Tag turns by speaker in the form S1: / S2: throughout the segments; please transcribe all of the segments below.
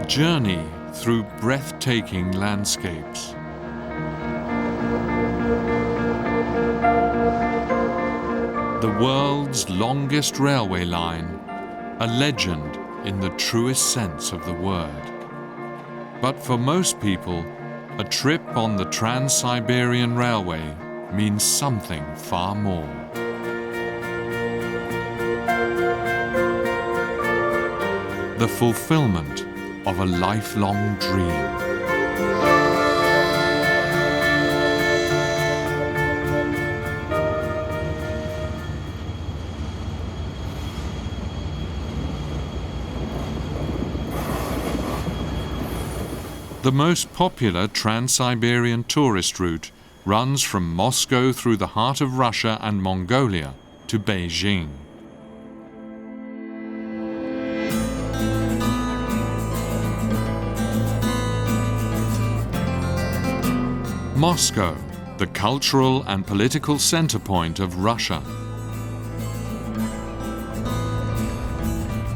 S1: journey through breathtaking landscapes. The world's longest railway line, a legend in the truest sense of the word. But for most people, a trip on the Trans-Siberian Railway means something far more. The fulfillment of a lifelong dream. The most popular Trans-Siberian tourist route runs from Moscow through the heart of Russia and Mongolia to Beijing. Moscow, the cultural and political center point of Russia.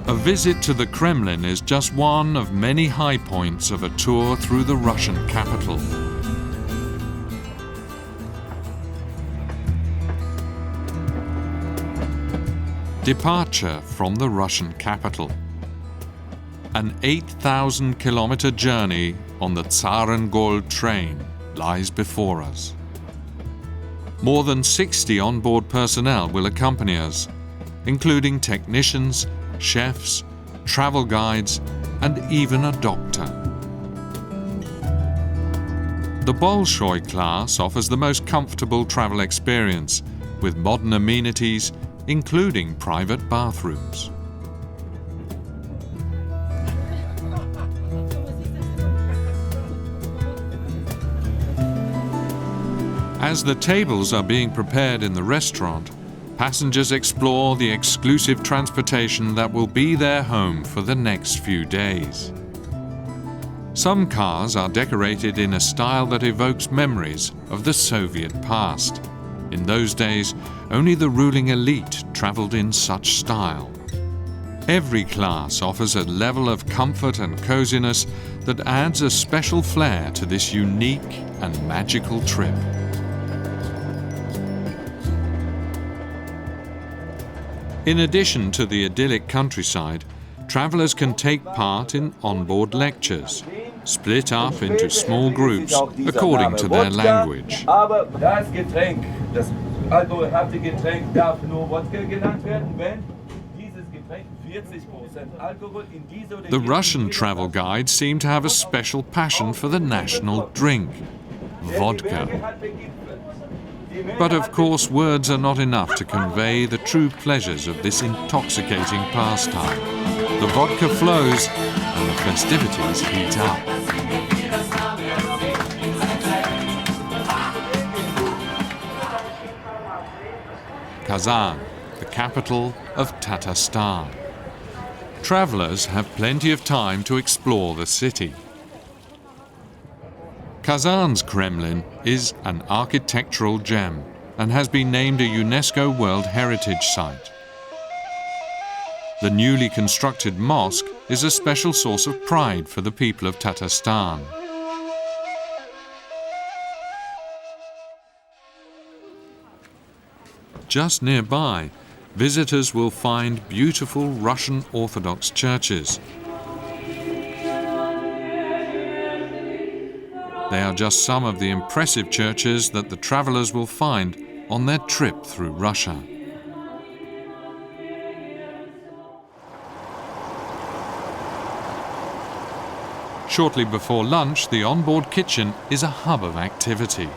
S1: A visit to the Kremlin is just one of many high points of a tour through the Russian capital. Departure from the Russian capital. An 8,000-kilometer journey on the Tsarangol train lies before us. More than 60 onboard personnel will accompany us, including technicians, chefs, travel guides, and even a doctor. The Bolshoi class offers the most comfortable travel experience, with modern amenities, including private bathrooms. As the tables are being prepared in the restaurant, passengers explore the exclusive transportation that will be their home for the next few days. Some cars are decorated in a style that evokes memories of the Soviet past. In those days, only the ruling elite traveled in such style. Every class offers a level of comfort and coziness that adds a special flair to this unique and magical trip. In addition to the idyllic countryside, travelers can take part in onboard lectures, split up into small groups according to their language. The Russian travel guides seem to have a special passion for the national drink, vodka. But of course, words are not enough to convey the true pleasures of this intoxicating pastime. The vodka flows and the festivities heat up. Kazan, the capital of Tatarstan. Travelers have plenty of time to explore the city. Kazan's Kremlin is an architectural gem and has been named a UNESCO World Heritage Site. The newly constructed mosque is a special source of pride for the people of Tatarstan. Just nearby, visitors will find beautiful Russian Orthodox churches. They are just some of the impressive churches that the travelers will find on their trip through Russia. Shortly before lunch, the onboard kitchen is a hub of activity.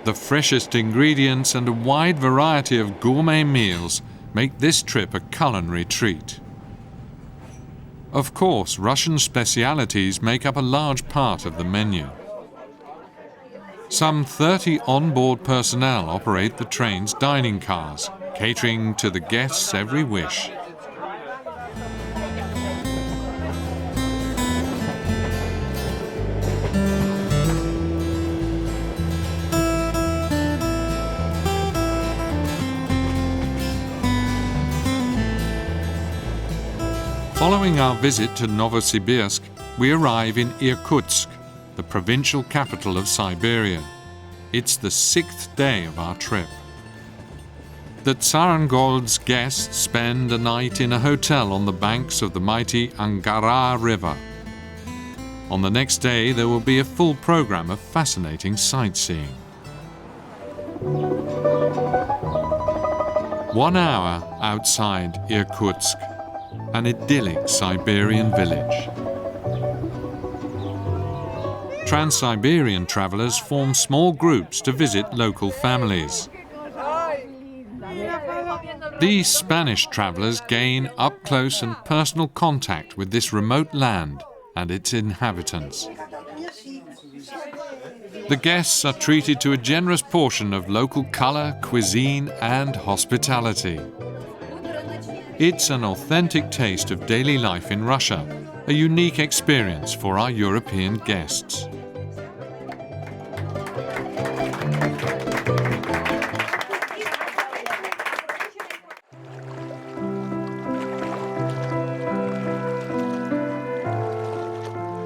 S1: The freshest ingredients and a wide variety of gourmet meals make this trip a culinary treat. Of course, Russian specialities make up a large part of the menu. Some 30 onboard personnel operate the train's dining cars, catering to the guests' every wish. Following our visit to Novosibirsk, we arrive in Irkutsk, the provincial capital of Siberia. It's the 6th day of our trip. The Tsarangold's guests spend a night in a hotel on the banks of the mighty Angara River. On the next day, there will be a full program of fascinating sightseeing. 1 hour outside Irkutsk, an idyllic Siberian village. Trans-Siberian travelers form small groups to visit local families. These Spanish travelers gain up-close and personal contact with this remote land and its inhabitants. The guests are treated to a generous portion of local color, cuisine, and hospitality. It's an authentic taste of daily life in Russia, a unique experience for our European guests.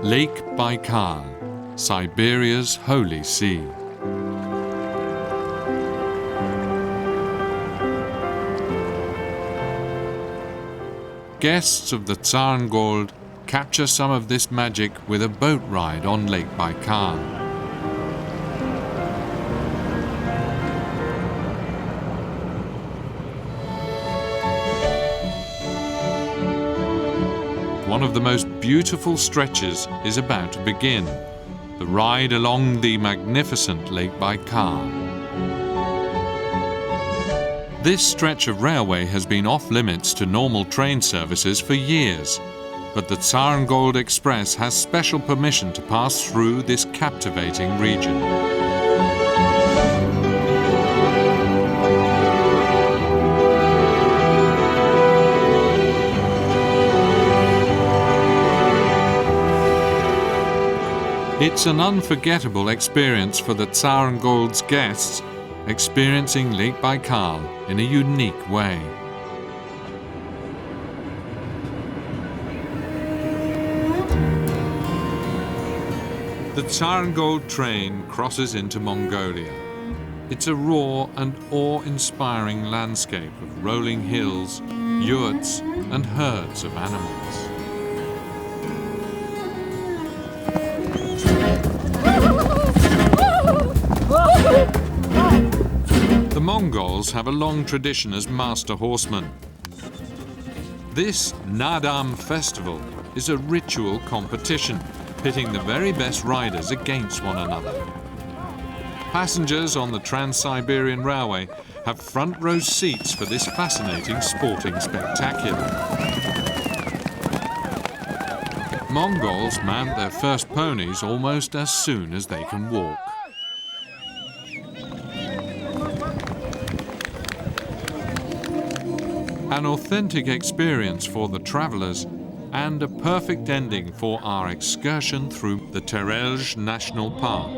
S1: Lake Baikal, Siberia's holy sea. Guests of the Tsarangold capture some of this magic with a boat ride on Lake Baikal. One of the most beautiful stretches is about to begin, the ride along the magnificent Lake Baikal. This stretch of railway has been off-limits to normal train services for years, but the Tsarangold Express has special permission to pass through this captivating region. It's an unforgettable experience for the Tsarangold's guests, experiencing Lake Baikal in a unique way. The Tsarangold train crosses into Mongolia. It's a raw and awe-inspiring landscape of rolling hills, yurts, and herds of animals. The Mongols have a long tradition as master horsemen. This Nadam festival is a ritual competition, pitting the very best riders against one another. Passengers on the Trans-Siberian Railway have front row seats for this fascinating sporting spectacular. Mongols mount their first ponies almost as soon as they can walk. An authentic experience for the travelers and a perfect ending for our excursion through the Terelj National Park.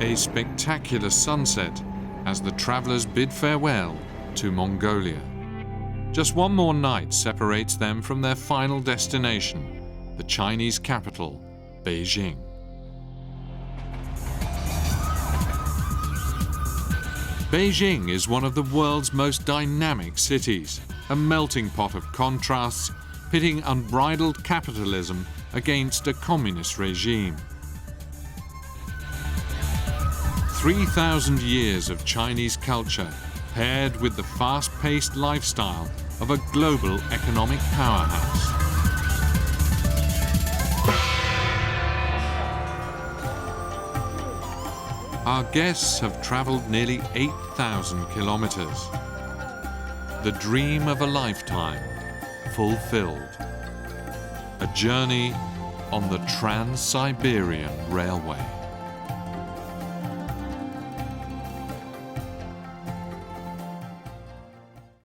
S1: A spectacular sunset as the travelers bid farewell to Mongolia. Just one more night separates them from their final destination, the Chinese capital, Beijing. Beijing is one of the world's most dynamic cities, a melting pot of contrasts, pitting unbridled capitalism against a communist regime. 3,000 years of Chinese culture paired with the fast-paced lifestyle of a global economic powerhouse. Our guests have traveled nearly 8,000 kilometers. The dream of a lifetime fulfilled. A journey on the Trans-Siberian Railway.